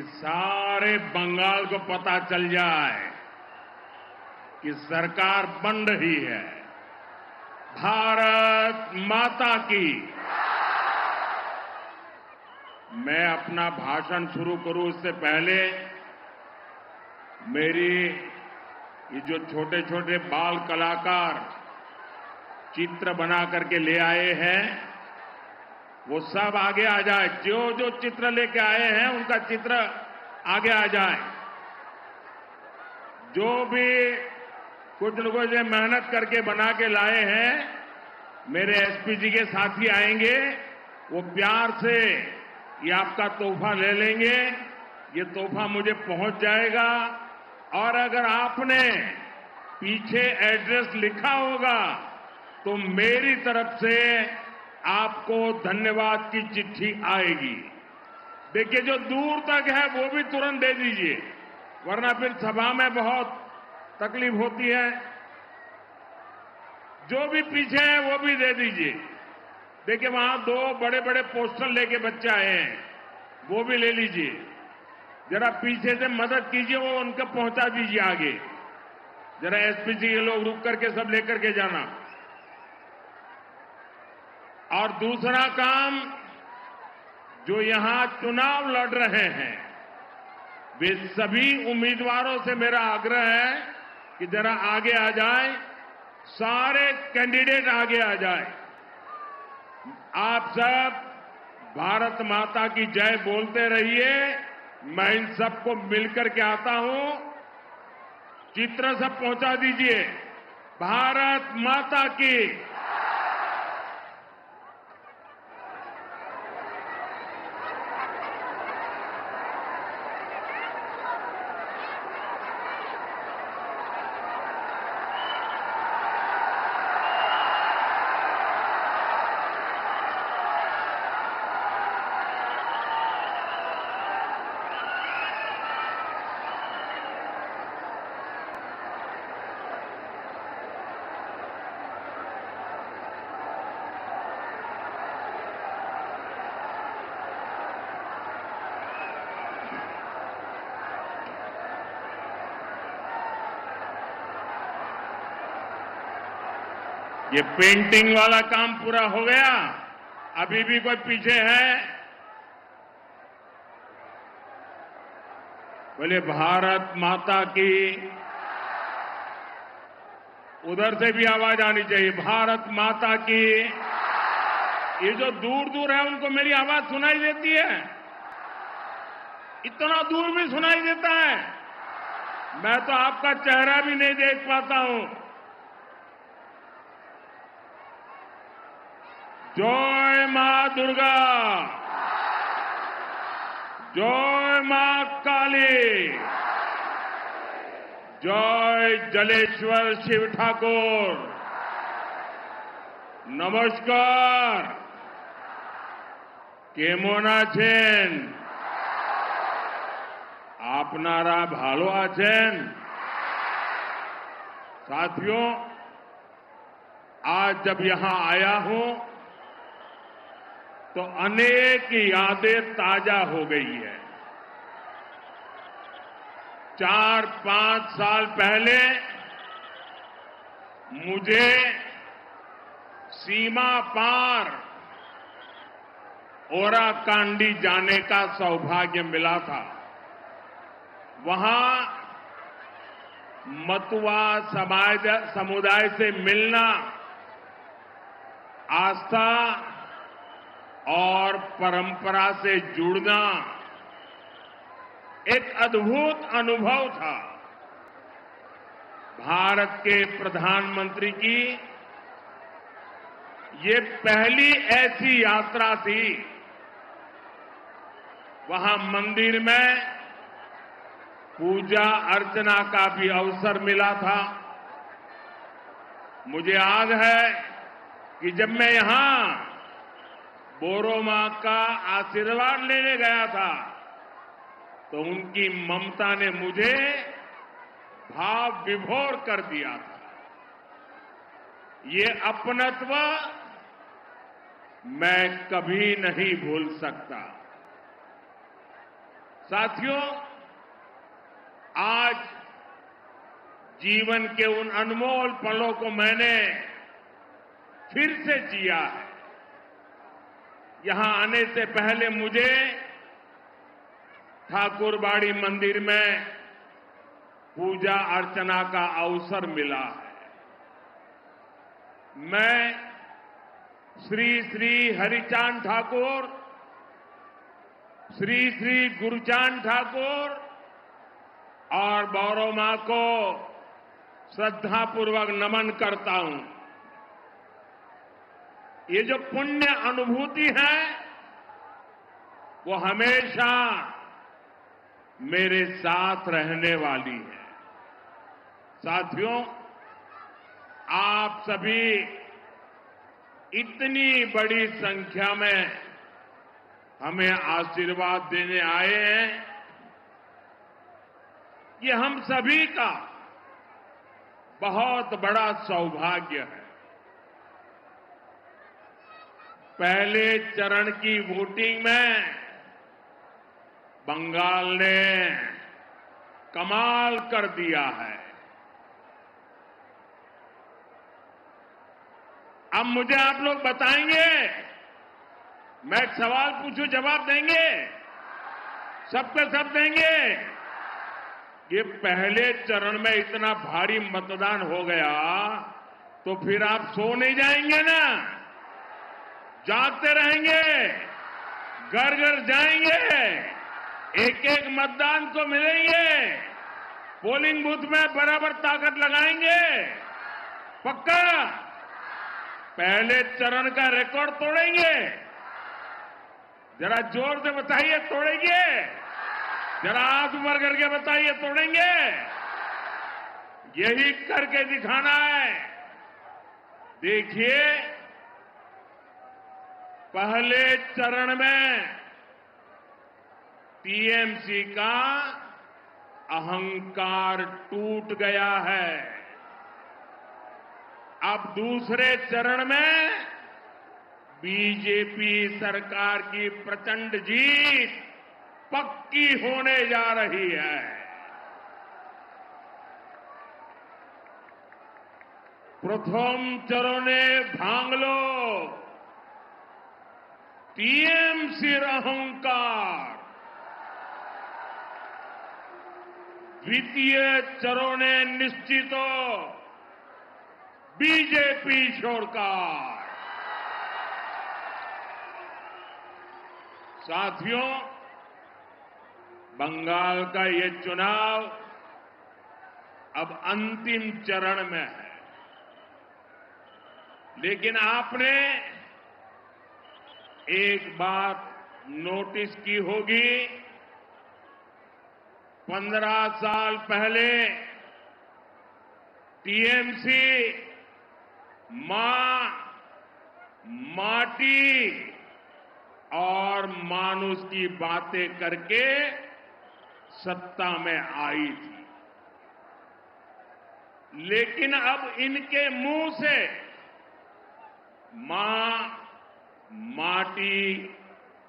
सारे बंगाल को पता चल जाए कि सरकार बन रही है भारत माता की। मैं अपना भाषण शुरू करूं इससे पहले मेरी ये जो छोटे छोटे बाल कलाकार चित्र बना करके ले आए हैं वो सब आगे आ जाए। जो जो चित्र लेके आए हैं उनका चित्र आगे आ जाए। जो भी कुछ लोगों ने मेहनत करके बना के लाए हैं, मेरे एसपी जी के साथी आएंगे, वो प्यार से ये आपका तोहफा ले लेंगे। ये तोहफा मुझे पहुंच जाएगा और अगर आपने पीछे एड्रेस लिखा होगा तो मेरी तरफ से आपको धन्यवाद की चिट्ठी आएगी। देखिए, जो दूर तक है वो भी तुरंत दे दीजिए, वरना फिर सभा में बहुत तकलीफ होती है। जो भी पीछे है वो भी दे दीजिए। देखिए, वहां दो बड़े बड़े पोस्टर लेके बच्चे आए हैं, वो भी ले लीजिए। जरा पीछे से मदद कीजिए, वो उनको पहुंचा दीजिए आगे। जरा एसपी जी के लोग रुक करके सब लेकर के जाना। और दूसरा काम, जो यहां चुनाव लड़ रहे हैं वे सभी उम्मीदवारों से मेरा आग्रह है कि जरा आगे आ जाए। सारे कैंडिडेट आगे आ जाए। आप सब भारत माता की जय बोलते रहिए। मैं इन सबको मिलकर के आता हूं। चित्र सब पहुंचा दीजिए। भारत माता की। ये पेंटिंग वाला काम पूरा हो गया। अभी भी कोई पीछे है? बोले भारत माता की। उधर से भी आवाज आनी चाहिए, भारत माता की। ये जो दूर दूर है उनको मेरी आवाज सुनाई देती है? इतना दूर भी सुनाई देता है? मैं तो आपका चेहरा भी नहीं देख पाता हूं। जय मां दुर्गा, जय मां काली, जय जलेश्वर शिव ठाकुर। नमस्कार। केमन आছেন? आपनारा भालो आছেন? साथियों, आज जब यहां आया हूं तो अनेक यादें ताजा हो गई है। 4-5 साल पहले मुझे सीमा पार ओराकांडी जाने का सौभाग्य मिला था। वहां मतुआ समुदाय से मिलना आस्था और परंपरा से जुड़ना एक अद्भुत अनुभव था। भारत के प्रधानमंत्री की ये पहली ऐसी यात्रा थी। वहां मंदिर में पूजा अर्चना का भी अवसर मिला था। मुझे याद है कि जब मैं यहां बोरो मां का आशीर्वाद लेने गया था तो उनकी ममता ने मुझे भाव विभोर कर दिया था। ये अपनत्व मैं कभी नहीं भूल सकता। साथियों, आज जीवन के उन अनमोल पलों को मैंने फिर से जिया है। यहां आने से पहले मुझे ठाकुरबाड़ी मंदिर में पूजा अर्चना का अवसर मिला है। मैं श्री श्री हरिचांद ठाकुर, श्री श्री गुरुचांद ठाकुर और बौरव मां को श्रद्धापूर्वक नमन करता हूं। ये जो पुण्य अनुभूति है वो हमेशा मेरे साथ रहने वाली है। साथियों, आप सभी इतनी बड़ी संख्या में हमें आशीर्वाद देने आए हैं, ये हम सभी का बहुत बड़ा सौभाग्य है। पहले चरण की वोटिंग में बंगाल ने कमाल कर दिया है। अब मुझे आप लोग बताएंगे, मैं एक सवाल पूछूं, जवाब देंगे? सबके सब देंगे? ये पहले चरण में इतना भारी मतदान हो गया तो फिर आप सो नहीं जाएंगे ना? जागते रहेंगे, घर घर जाएंगे, एक एक मतदान को मिलेंगे, पोलिंग बूथ में बराबर ताकत लगाएंगे, पक्का? पहले चरण का रिकॉर्ड तोड़ेंगे? जरा जोर से बताइए, तोड़ेंगे? जरा हाथ ऊपर करके बताइए, तोड़ेंगे? यही करके दिखाना है। देखिए, पहले चरण में टीएमसी का अहंकार टूट गया है। अब दूसरे चरण में बीजेपी सरकार की प्रचंड जीत पक्की होने जा रही है। प्रथम चरणे भांगलो टीएमसी अहंकार, द्वितीय चरणे निश्चितो बीजेपी सरकार। साथियों, बंगाल का ये चुनाव अब अंतिम चरण में है, लेकिन आपने एक बात नोटिस की होगी, 15 साल पहले टीएमसी मां, माटी और मानुष की बातें करके सत्ता में आई थी, लेकिन अब इनके मुंह से मां, माटी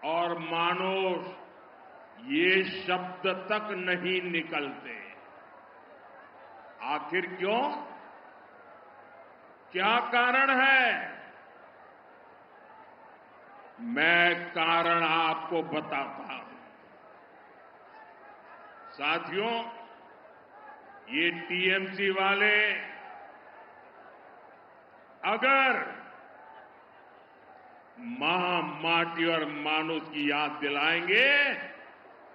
और मानुष ये शब्द तक नहीं निकलते। आखिर क्यों? क्या कारण है? मैं कारण आपको बताता हूं। साथियों, ये टीएमसी वाले अगर मां, माटी और मानुष की याद दिलाएंगे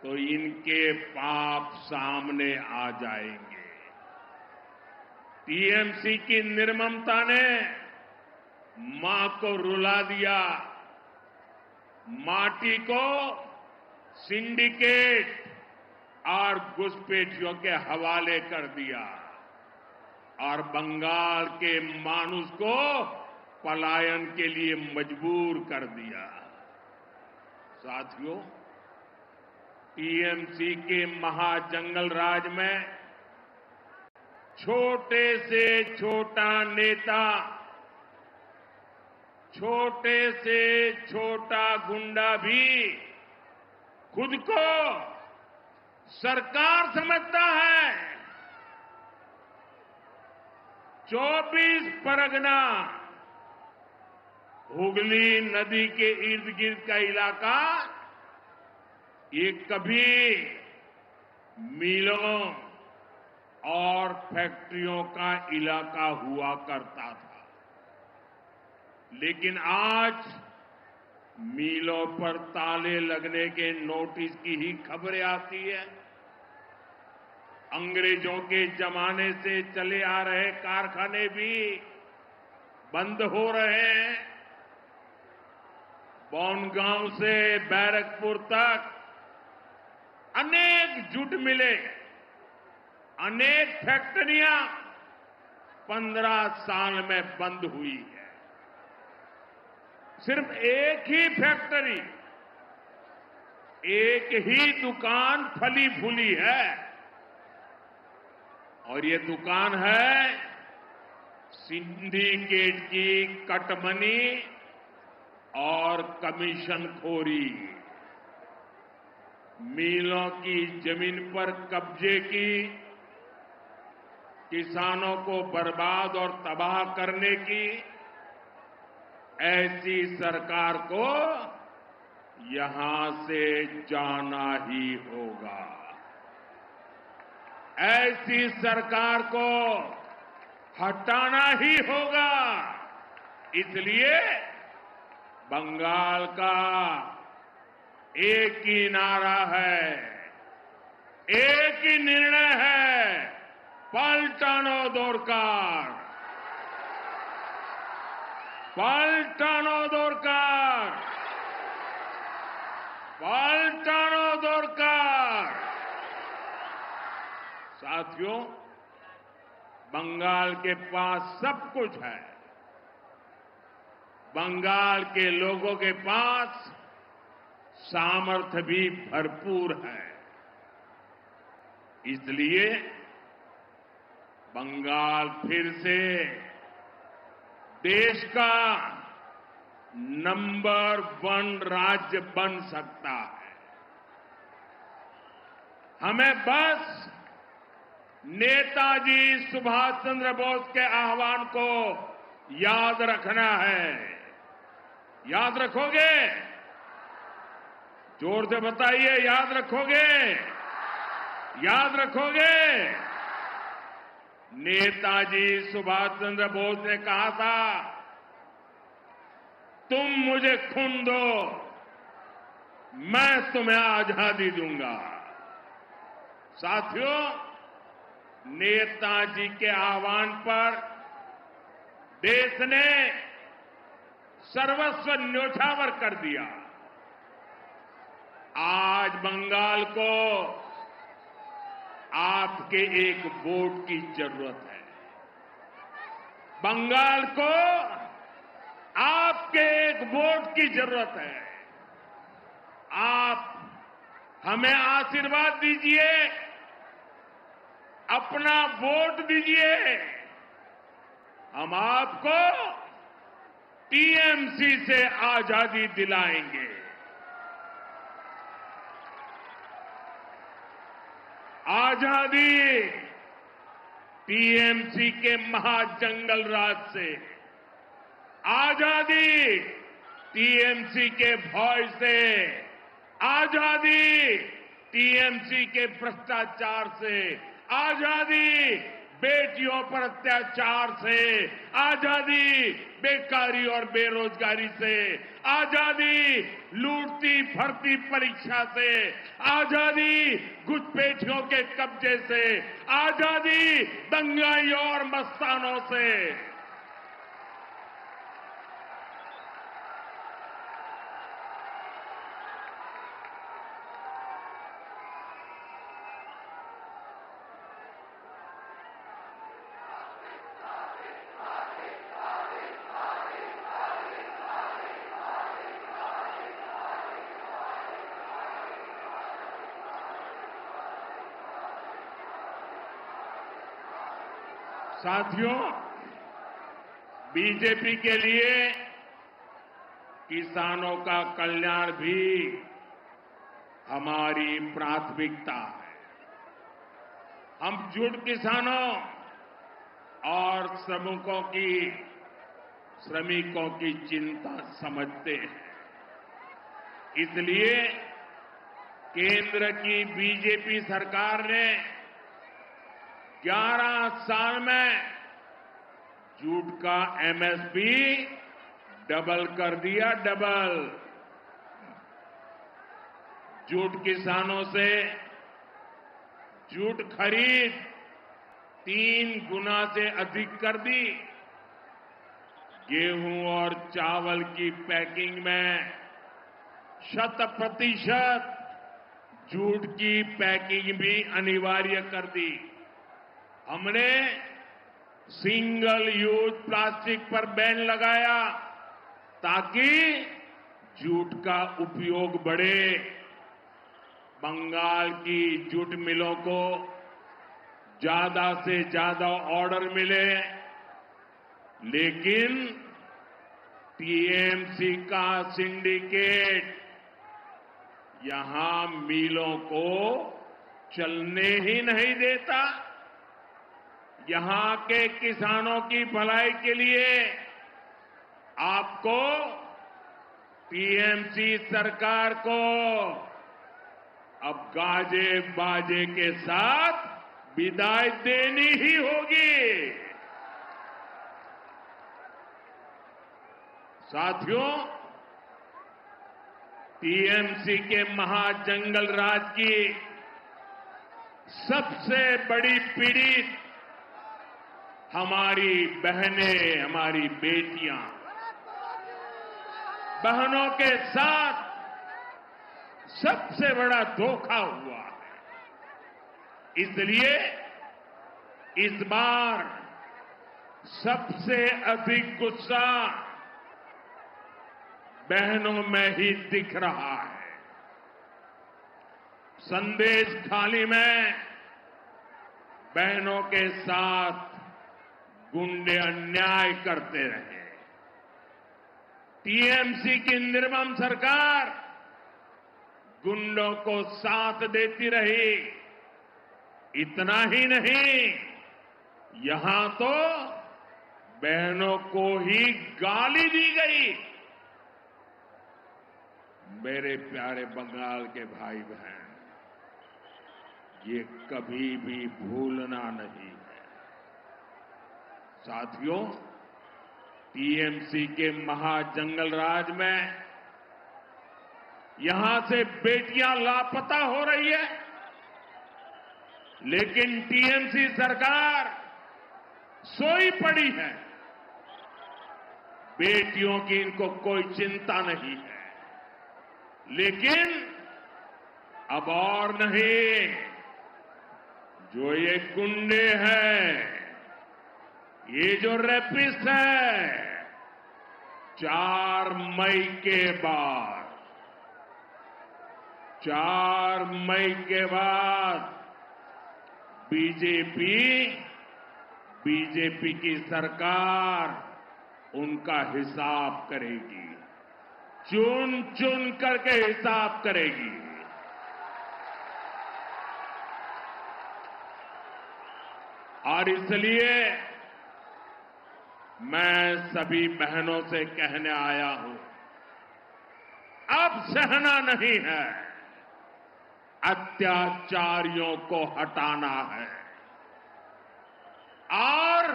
तो इनके पाप सामने आ जाएंगे। टीएमसी की निर्ममता ने मां को रुला दिया, माटी को सिंडिकेट और घुसपैठियों के हवाले कर दिया और बंगाल के मानुष को पलायन के लिए मजबूर कर दिया। साथियों, टीएमसी के महाजंगल राज में छोटे से छोटा नेता, छोटे से छोटा गुंडा भी खुद को सरकार समझता है 24 परगना हुगली नदी के इर्द गिर्द का इलाका ये कभी मिलों और फैक्ट्रियों का इलाका हुआ करता था, लेकिन आज मिलों पर ताले लगने के नोटिस की ही खबरें आती है। अंग्रेजों के जमाने से चले आ रहे कारखाने भी बंद हो रहे हैं। बनगांव से बैरकपुर तक अनेक जूट मिले, अनेक फैक्ट्रियां 15 साल में बंद हुई है। सिर्फ एक ही फैक्ट्री, एक ही दुकान फली फूली है, और ये दुकान है सिंडिकेट की कटमनी और कमीशनखोरी। मिलों की जमीन पर कब्जे की, किसानों को बर्बाद और तबाह करने की, ऐसी सरकार को यहां से जाना ही होगा। ऐसी सरकार को हटाना ही होगा। इसलिए बंगाल का एक ही नारा है, एक ही निर्णय है, पलटानो दरकार, पलटानो दरकार, पलटानो दरकार। साथियों, बंगाल के पास सब कुछ है। बंगाल के लोगों के पास सामर्थ्य भी भरपूर है। इसलिए बंगाल फिर से देश का नंबर 1 राज्य बन सकता है। हमें बस नेताजी सुभाष चंद्र बोस के आह्वान को याद रखना है। याद रखोगे? जोर से बताइए, याद रखोगे? याद रखोगे? नेताजी सुभाष चंद्र बोस ने कहा था, तुम मुझे खून दो, मैं तुम्हें आजादी दूंगा। साथियों, नेताजी के आह्वान पर देश ने सर्वस्व न्योछावर कर दिया। आज बंगाल को आपके एक वोट की जरूरत है। बंगाल को आपके एक वोट की जरूरत है। आप हमें आशीर्वाद दीजिए, अपना वोट दीजिए। हम आपको टीएमसी से आजादी दिलाएंगे। आजादी टीएमसी के महाजंगल राज से, आजादी टीएमसी के भय से, आजादी टीएमसी के भ्रष्टाचार से, आजादी बेटियों पर अत्याचार से, आजादी बेकारी और बेरोजगारी से, आजादी लूटती भर्ती परीक्षा से, आजादी घुसपैठियों के कब्जे से, आजादी दंगाइयों और मस्तानों से। साथियों, बीजेपी के लिए किसानों का कल्याण भी हमारी प्राथमिकता है। हम जूट किसानों और श्रमिकों की चिंता समझते हैं। इसलिए केंद्र की बीजेपी सरकार ने 11 साल में जूट का एमएसपी डबल कर दिया, डबल। जूट किसानों से जूट खरीद 3 गुना से अधिक कर दी। गेहूं और चावल की पैकिंग में 100% जूट की पैकिंग भी अनिवार्य कर दी। हमने सिंगल यूज प्लास्टिक पर बैन लगाया ताकि जूट का उपयोग बढ़े। बंगाल की जूट मिलों को ज्यादा से ज्यादा ऑर्डर मिले, लेकिन टीएमसी का सिंडिकेट यहां मिलों को चलने ही नहीं देता। यहां के किसानों की भलाई के लिए आपको टीएमसी सरकार को अब गाजे बाजे के साथ विदाई देनी ही होगी। साथियों, टीएमसी के महाजंगल राज की सबसे बड़ी पीड़ित हमारी बहनें, हमारी बेटियां। बहनों के साथ सबसे बड़ा धोखा हुआ है। इसलिए इस बार सबसे अधिक गुस्सा बहनों में ही दिख रहा है। संदेश खाली में बहनों के साथ गुंडे अन्याय करते रहे। टीएमसी की निर्मम सरकार गुंडों को साथ देती रही। इतना ही नहीं, यहां तो बहनों को ही गाली दी गई। मेरे प्यारे बंगाल के भाई बहन, ये कभी भी भूलना नहीं है। साथियों, टीएमसी के महाजंगल राज में यहां से बेटियां लापता हो रही है, लेकिन टीएमसी सरकार सोई पड़ी है। बेटियों की इनको कोई चिंता नहीं है। लेकिन अब और नहीं, जो ये गुंडे हैं, ये जो रेपिस्ट है, 4 मई के बाद बीजेपी की सरकार उनका हिसाब करेगी, चुन चुन करके हिसाब करेगी। और इसलिए मैं सभी बहनों से कहने आया हूं, अब सहना नहीं है, अत्याचारियों को हटाना है। আর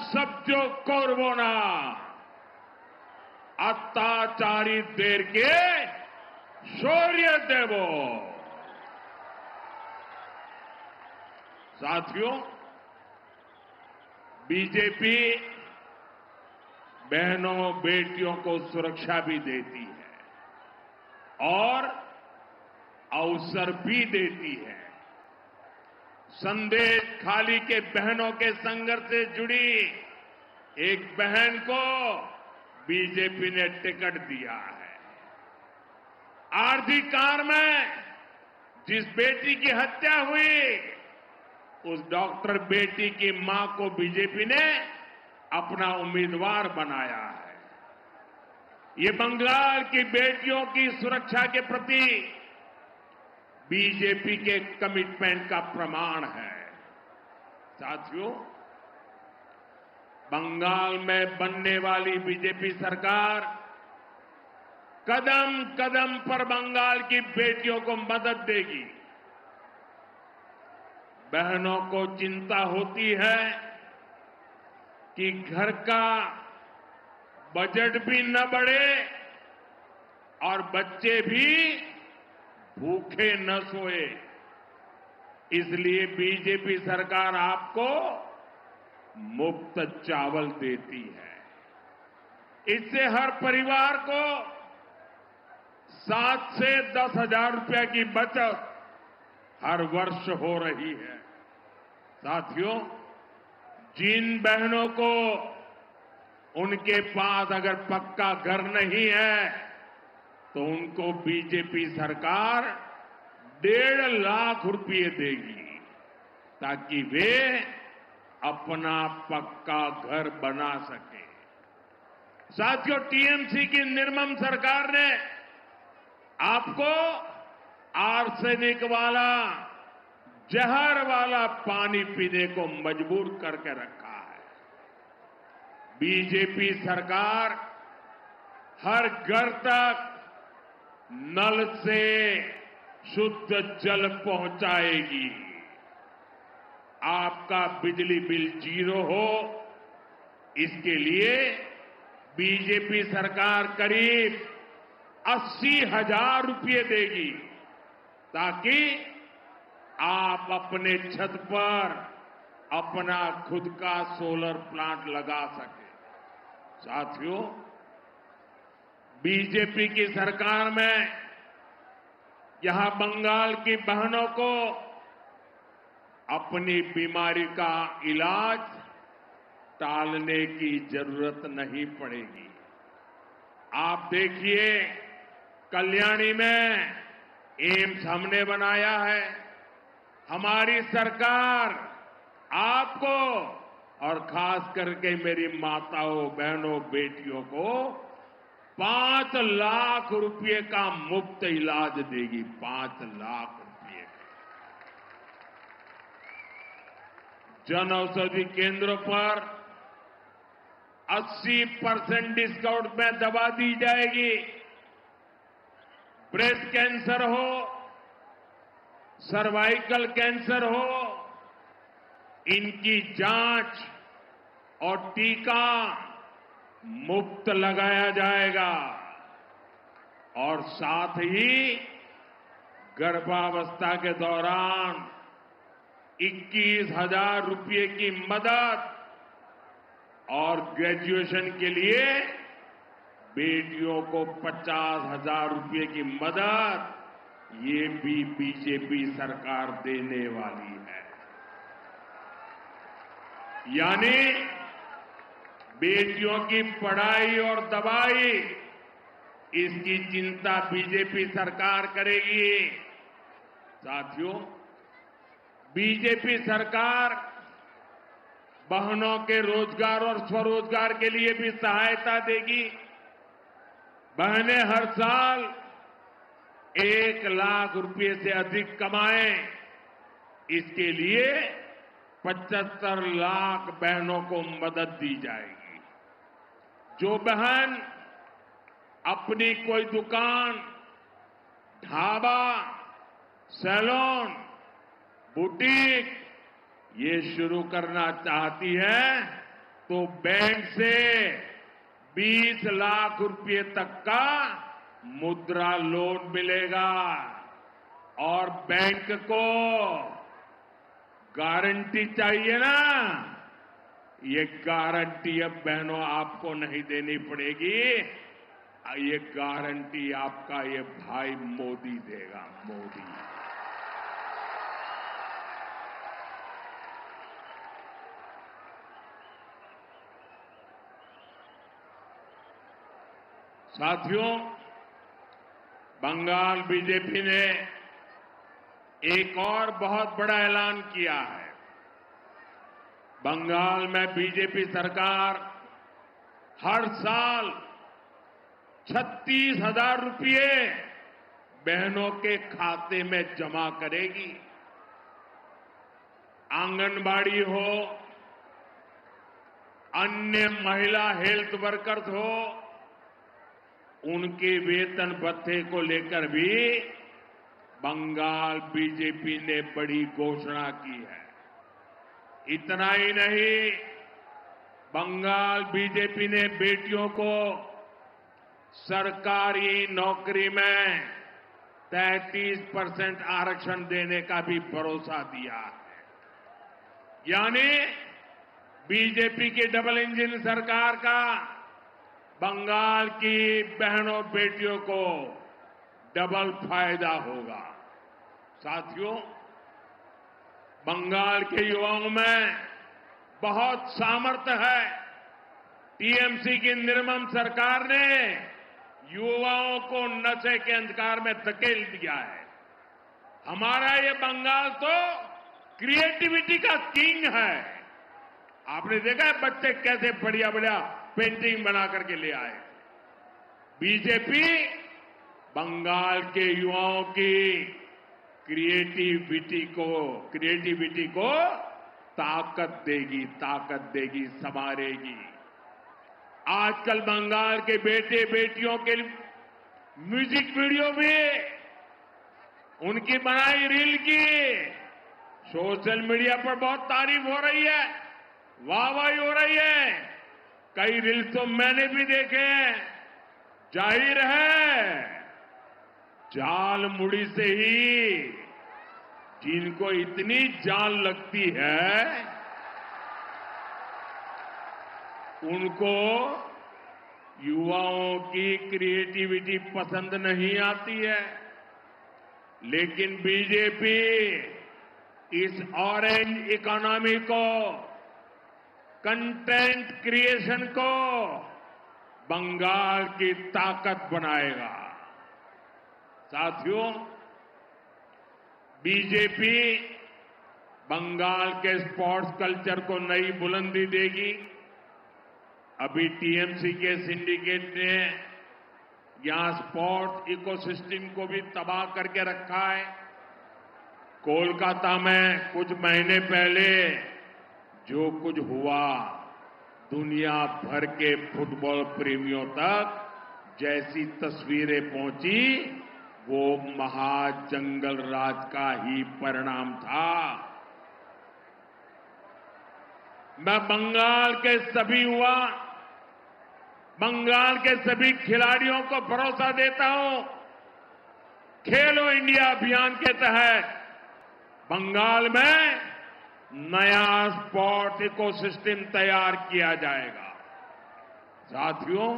সহ্য করব না, অত্যাচারীদেরকে সরিয়ে দেব। साथियों, बीजेपी बहनों बेटियों को सुरक्षा भी देती है और अवसर भी देती है। संदेश खाली के बहनों के संघर्ष से जुड़ी एक बहन को बीजेपी ने टिकट दिया है। आरजी कार में जिस बेटी की हत्या हुई, उस डॉक्टर बेटी की मां को बीजेपी ने अपना उम्मीदवार बनाया है। ये बंगाल की बेटियों की सुरक्षा के प्रति बीजेपी के कमिटमेंट का प्रमाण है। साथियों, बंगाल में बनने वाली बीजेपी सरकार कदम कदम पर बंगाल की बेटियों को मदद देगी। बहनों को चिंता होती है कि घर का बजट भी न बढ़े और बच्चे भी भूखे न सोए। इसलिए बीजेपी सरकार आपको मुफ्त चावल देती है। इससे हर परिवार को 7 से 10 हजार रुपए की बचत हर वर्ष हो रही है। साथियों, जिन बहनों को उनके पास अगर पक्का घर नहीं है तो उनको बीजेपी सरकार 1.5 लाख रुपए देगी ताकि वे अपना पक्का घर बना सके। साथियों, टीएमसी की निर्मम सरकार ने आपको आर्सेनिक वाला, जहर वाला पानी पीने को मजबूर करके रखा है। बीजेपी सरकार हर घर तक नल से शुद्ध जल पहुंचाएगी। आपका बिजली बिल 0 हो, इसके लिए बीजेपी सरकार करीब 80,000 रुपये देगी ताकि आप अपने छत पर अपना खुद का सोलर प्लांट लगा सकें। साथियों, बीजेपी की सरकार में यहां बंगाल की बहनों को अपनी बीमारी का इलाज टालने की जरूरत नहीं पड़ेगी। आप देखिए, कल्याणी में एम्स हमने बनाया है। हमारी सरकार आपको और खास करके मेरी माताओं, बहनों, बेटियों को 5 लाख रुपए का मुफ्त इलाज देगी। 5 लाख रुपए। जन औषधि केंद्रों पर 80% डिस्काउंट में दवा दी जाएगी। ब्रेस्ट कैंसर हो, सर्वाइकल कैंसर हो, इनकी जांच और टीका मुफ्त लगाया जाएगा और साथ ही गर्भावस्था के दौरान 21,000 रुपये की मदद और ग्रेजुएशन के लिए बेटियों को 50,000 रुपये की मदद, ये भी बीजेपी सरकार देने वाली है। यानी बेटियों की पढ़ाई और दवाई, इसकी चिंता बीजेपी सरकार करेगी। साथियों, बीजेपी सरकार बहनों के रोजगार और स्वरोजगार के लिए भी सहायता देगी। बहनें हर साल 1 लाख रुपए से अधिक कमाएं, इसके लिए 75 लाख बहनों को मदद दी जाएगी। जो बहन अपनी कोई दुकान, ढाबा, सैलून, बुटीक ये शुरू करना चाहती है तो बैंक से 20 लाख रुपए तक का मुद्रा लोन मिलेगा और बैंक को गारंटी चाहिए ना, ये गारंटी अब बहनों आपको नहीं देनी पड़ेगी। ये गारंटी आपका ये भाई मोदी देगा। मोदी। साथियों, बंगाल बीजेपी ने एक और बहुत बड़ा ऐलान किया है। बंगाल में बीजेपी सरकार हर साल 36,000 रुपये बहनों के खाते में जमा करेगी। आंगनबाड़ी हो, अन्य महिला हेल्थ वर्कर्स हो, उनके वेतन भत्ते को लेकर भी बंगाल बीजेपी ने बड़ी घोषणा की है। इतना ही नहीं, बंगाल बीजेपी ने बेटियों को सरकारी नौकरी में 33% आरक्षण देने का भी भरोसा दिया है। यानी बीजेपी की डबल इंजन सरकार का बंगाल की बहनों बेटियों को डबल फायदा होगा। साथियों, बंगाल के युवाओं में बहुत सामर्थ्य है। टीएमसी की निर्मम सरकार ने युवाओं को नशे के अंधकार में धकेल दिया है। हमारा ये बंगाल तो क्रिएटिविटी का किंग है। आपने देखा है बच्चे कैसे बढ़िया बढ़िया पेंटिंग बना करके ले आए। बीजेपी बंगाल के युवाओं की क्रिएटिविटी को ताकत देगी, संवारेगी। आजकल बंगाल के बेटे बेटियों के म्यूजिक वीडियो भी, उनकी बनाई रील की सोशल मीडिया पर बहुत तारीफ हो रही है, वाहवाही हो रही है। कई रील्स तो मैंने भी देखे हैं। जाहिर है, जाल मुड़ी से ही जिनको इतनी जान लगती है, उनको युवाओं की क्रिएटिविटी पसंद नहीं आती है। लेकिन बीजेपी इस ऑरेंज इकोनॉमी को, कंटेंट क्रिएशन को बंगाल की ताकत बनाएगा। साथियों, बीजेपी बंगाल के स्पोर्ट्स कल्चर को नई बुलंदी देगी। अभी टीएमसी के सिंडिकेट ने यहां स्पोर्ट्स इकोसिस्टम को भी तबाह करके रखा है। कोलकाता में कुछ महीने पहले जो कुछ हुआ, दुनिया भर के फुटबॉल प्रेमियों तक जैसी तस्वीरें पहुंची, वो महाजंगल राज का ही परिणाम था। मैं बंगाल के सभी युवा, बंगाल के सभी खिलाड़ियों को भरोसा देता हूं, खेलो इंडिया अभियान के तहत बंगाल में नया स्पोर्ट्स इकोसिस्टम तैयार किया जाएगा। साथियों,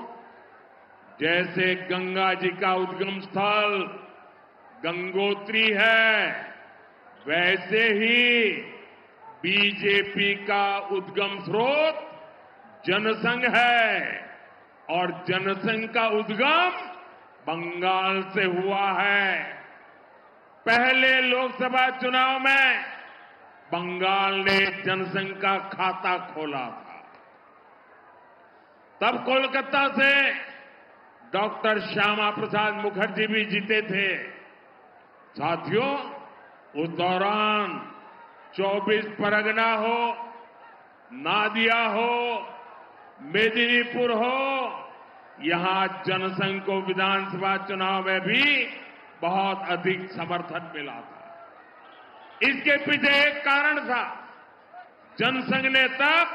जैसे गंगा जी का उद्गम स्थल गंगोत्री है, वैसे ही बीजेपी का उद्गम स्रोत जनसंघ है, और जनसंघ का उद्गम बंगाल से हुआ है। पहले लोकसभा चुनाव में बंगाल ने जनसंघ का खाता खोला था। तब कोलकाता से डॉक्टर श्यामा प्रसाद मुखर्जी भी जीते थे। साथियों, उस दौरान 24 परगना हो, नादिया हो, मेदिनीपुर हो, यहां जनसंघ को विधानसभा चुनाव में भी बहुत अधिक समर्थन मिला था। इसके पीछे एक कारण था, जनसंघ ने तब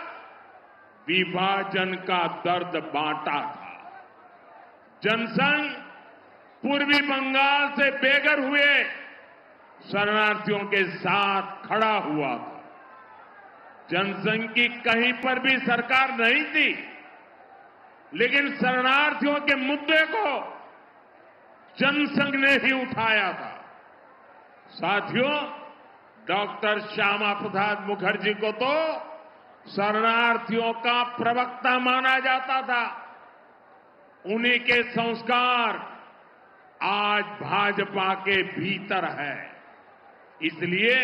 विभाजन का दर्द बांटा था। जनसंघ पूर्वी बंगाल से बेघर हुए शरणार्थियों के साथ खड़ा हुआ था। जनसंघ की कहीं पर भी सरकार नहीं थी, लेकिन शरणार्थियों के मुद्दे को जनसंघ ने ही उठाया था। साथियों, डॉक्टर श्यामा प्रसाद मुखर्जी को तो शरणार्थियों का प्रवक्ता माना जाता था। उन्हीं के संस्कार आज भाजपा के भीतर है। इसलिए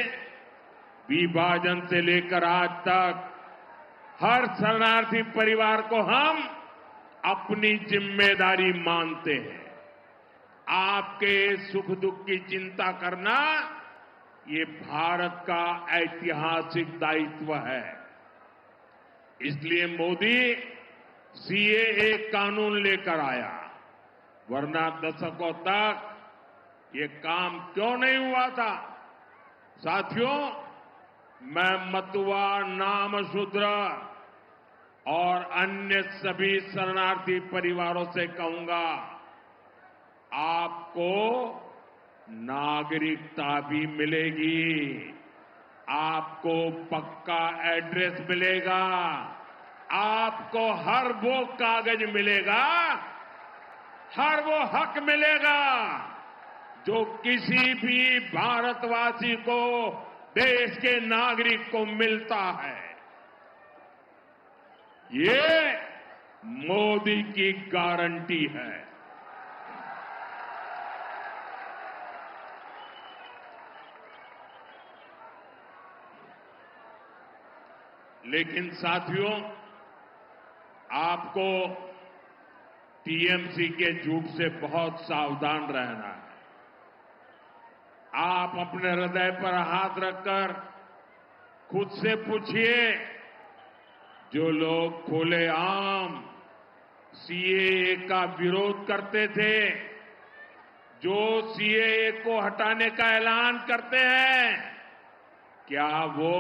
विभाजन से लेकर आज तक हर शरणार्थी परिवार को हम अपनी जिम्मेदारी मानते हैं। आपके सुख दुख की चिंता करना ये भारत का ऐतिहासिक दायित्व है। इसलिए मोदी सीएए कानून लेकर आया, वरना दशकों तक ये काम क्यों नहीं हुआ था। साथियों, मैं मतुआ, नामशूद्र और अन्य सभी शरणार्थी परिवारों से कहूंगा, आपको नागरिकता भी मिलेगी, आपको पक्का एड्रेस मिलेगा, आपको हर वो कागज मिलेगा, हर वो हक मिलेगा जो किसी भी भारतवासी को, देश के नागरिक को मिलता है। ये मोदी की गारंटी है। लेकिन साथियों, आपको टीएमसी के झूठ से बहुत सावधान रहना है। आप अपने हृदय पर हाथ रखकर खुद से पूछिए, जो लोग खुलेआम सीएए का विरोध करते थे, जो सीएए को हटाने का ऐलान करते हैं, क्या वो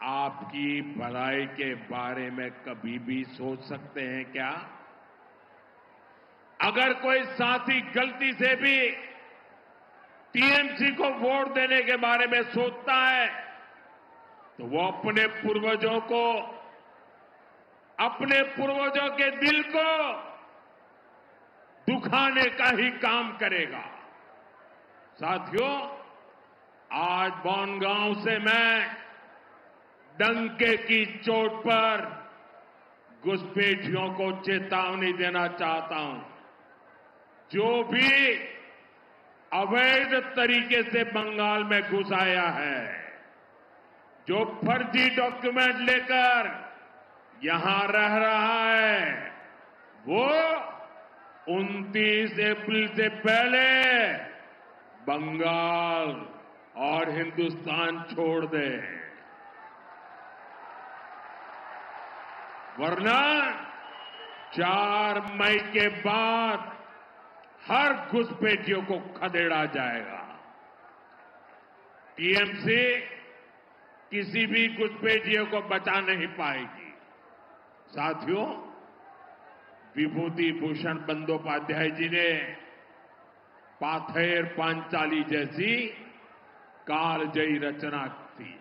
आपकी भलाई के बारे में कभी भी सोच सकते हैं क्या? अगर कोई साथी गलती से भी टीएमसी को वोट देने के बारे में सोचता है, तो वो अपने पूर्वजों के दिल को दुखाने का ही काम करेगा। साथियों, आज बनगांव से मैं डंके की चोट पर घुसपैठियों को चेतावनी देना चाहता हूं। जो भी अवैध तरीके से बंगाल में घुस आया है, जो फर्जी डॉक्यूमेंट लेकर यहां रह रहा है, वो 29 अप्रैल से पहले बंगाल और हिंदुस्तान छोड़ दे, वरना 4 मई के बाद हर घुसपैठियों को खदेड़ा जाएगा। टीएमसी किसी भी घुसपैठियों को बचा नहीं पाएगी। साथियों, विभूति भूषण बंदोपाध्याय जी ने पाथेर पांचाली जैसी कालजयी रचना थी।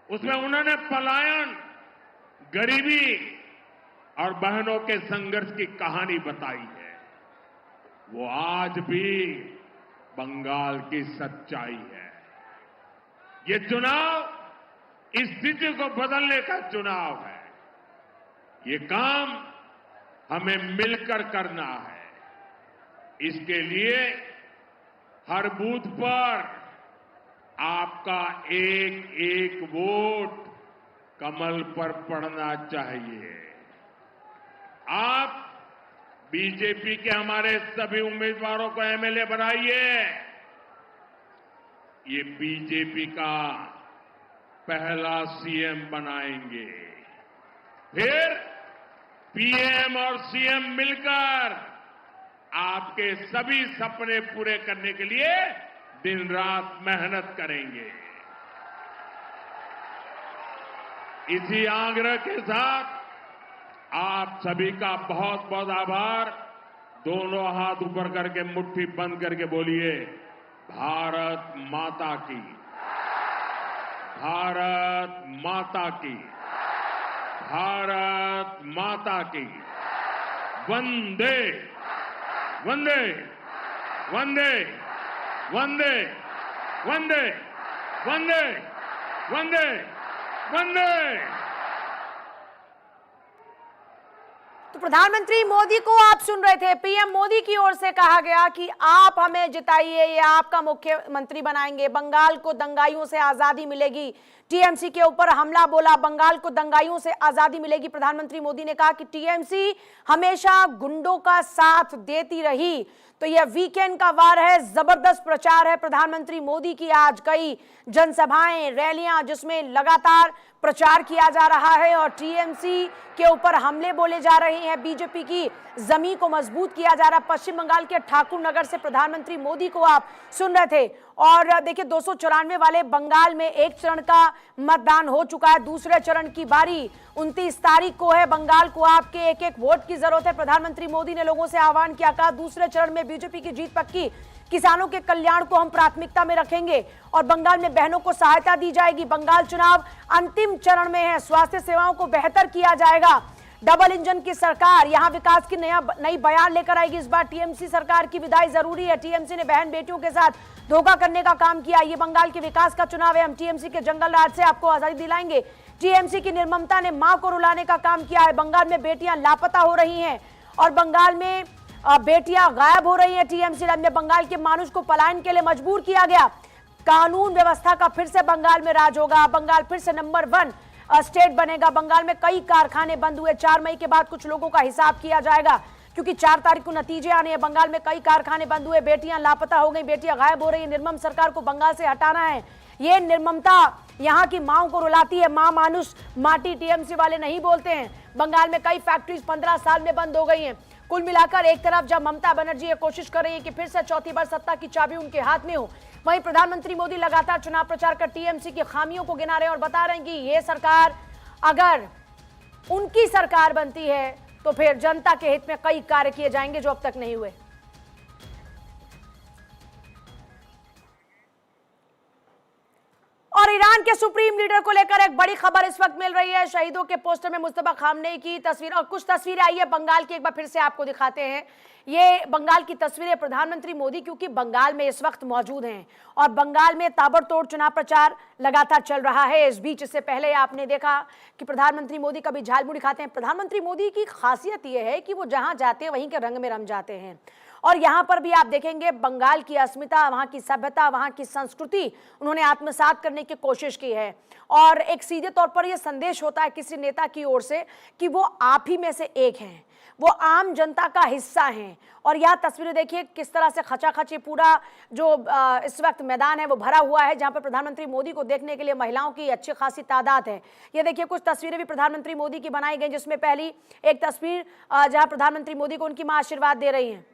उसमें उन्होंने पलायन, गरीबी और बहनों के संघर्ष की कहानी बताई है। वो आज भी बंगाल की सच्चाई है। ये चुनाव इस स्थिति को बदलने का चुनाव है। ये काम हमें मिलकर करना है। इसके लिए हर बूथ पर आपका एक एक वोट कमल पर पड़ना चाहिए। आप बीजेपी के हमारे सभी उम्मीदवारों को एमएलए बनाइए। ये बीजेपी का पहला सीएम बनाएंगे। फिर पीएम और सीएम मिलकर आपके सभी सपने पूरे करने के लिए दिन रात मेहनत करेंगे। इसी आग्रह के साथ आप सभी का बहुत बहुत आभार। दोनों हाथ ऊपर करके मुट्ठी बंद करके बोलिए, भारत माता की, भारत माता की, भारत माता की। वंदे वंदे वंदे वंदे वंदे वंदे वंदे वंदे। तो प्रधानमंत्री मोदी को आप सुन रहे थे। पीएम मोदी की ओर से कहा गया कि आप हमें जिताइए, ये आपका मुख्यमंत्री बनाएंगे, बंगाल को दंगाइयों से आजादी मिलेगी। टीएमसी के ऊपर हमला बोला, बंगाल को दंगाइयों से आजादी मिलेगी। प्रधानमंत्री मोदी ने कहा कि टीएमसी हमेशा गुंडों का साथ देती रही। तो यह वीकेंड का वार है, जबरदस्त प्रचार है प्रधानमंत्री मोदी की। आज कई जनसभाएं, रैलियां जिसमें लगातार प्रचार किया जा रहा है और टीएमसी के ऊपर हमले बोले जा रहे हैं। बीजेपी की जमीन को मजबूत किया जा रहा है। पश्चिम बंगाल के ठाकुर नगर से प्रधानमंत्री मोदी को आप सुन रहे थे। और देखिए 294 वाले बंगाल में एक चरण का मतदान हो चुका है, दूसरे चरण की बारी 29 तारीख को है। बंगाल को आपके एक एक वोट की जरूरत है। प्रधानमंत्री मोदी ने लोगों से आह्वान किया, कहा दूसरे चरण में बीजेपी की जीत पक्की, किसानों के कल्याण को हम प्राथमिकता में रखेंगे और बंगाल में बहनों को सहायता दी जाएगी। बंगाल चुनाव अंतिम चरण में है, स्वास्थ्य सेवाओं को बेहतर किया जाएगा। डबल इंजन की सरकार यहां विकास की नई बयान लेकर आएगी। इस बार टीएमसी सरकार की विदाई जरूरी है। टीएमसी ने बहन बेटियों के साथ धोखा करने का काम किया। ये बंगाल के विकास का चुनाव है। हम टीएमसी के जंगल राज से आपको आजादी दिलाएंगे। टीएमसी की निर्ममता ने मां को रुलाने का काम किया है। बंगाल में बेटियां लापता हो रही हैं और बंगाल में बेटियां गायब हो रही हैं। टीएमसी ने बंगाल के मानुष को पलायन के लिए मजबूर किया गया। कानून व्यवस्था का फिर से बंगाल में राज होगा। बंगाल फिर से नंबर 1 स्टेट बनेगा। बंगाल में कई कारखाने बंद हुए। 4 मई के बाद कुछ लोगों का हिसाब किया जाएगा क्योंकि 4 तारीख को नतीजे आने हैं। बंगाल में कई कारखाने बंद हुए, बेटियां लापता हो गई, बेटियां गायब हो रही है। निर्मम सरकार को बंगाल से हटाना है। ये निर्ममता यहाँ की माओ को रुलाती है। मां मानुष माटी टीएमसी वाले नहीं बोलते हैं। बंगाल में कई फैक्ट्रीज 15 साल में बंद हो गई हैं। कुल मिलाकर एक तरफ जब ममता बनर्जी ये कोशिश कर रही है कि फिर से चौथी बार सत्ता की चाबी उनके हाथ में हो, वहीं प्रधानमंत्री मोदी लगातार चुनाव प्रचार कर टीएमसी की खामियों को गिना रहे हैं और बता रहे हैं कि ये सरकार अगर उनकी सरकार बनती है तो फिर जनता के हित में कई कार्य किए जाएंगे जो अब तक नहीं हुए। और ईरान के सुप्रीम लीडर को लेकर एक बड़ी खबर इस वक्त मिल रही है। शहीदों के पोस्टर में मुस्तफा खामनेई की तस्वीर और कुछ तस्वीरें आई है बंगाल की, एक बार फिर से आपको दिखाते हैं। ये बंगाल की तस्वीरें प्रधानमंत्री मोदी क्योंकि बंगाल में इस वक्त मौजूद हैं और बंगाल में ताबड़तोड़ चुनाव प्रचार लगातार चल रहा है। इस बीच इससे पहले आपने देखा कि प्रधानमंत्री मोदी कभी झालमुड़ी खाते हैं। प्रधानमंत्री मोदी की खासियत यह है कि वो जहां जाते हैं वहीं के रंग में रम जाते हैं और यहां पर भी आप देखेंगे बंगाल की अस्मिता, वहां की सभ्यता, वहां की संस्कृति उन्होंने आत्मसात करने की कोशिश की है। और एक सीधे तौर पर यह संदेश होता है किसी नेता की ओर से कि वो आप ही में से एक हैं, वो आम जनता का हिस्सा हैं। और यह तस्वीरें देखिए किस तरह से खचाखची पूरा जो इस वक्त मैदान है वो भरा हुआ है, जहां पर प्रधानमंत्री मोदी को देखने के लिए महिलाओं की अच्छी खासी तादाद है। ये देखिए कुछ तस्वीरें भी प्रधानमंत्री मोदी की बनाई गई, जिसमें पहली एक तस्वीर जहां प्रधानमंत्री मोदी को उनकी मां आशीर्वाद दे रही हैं।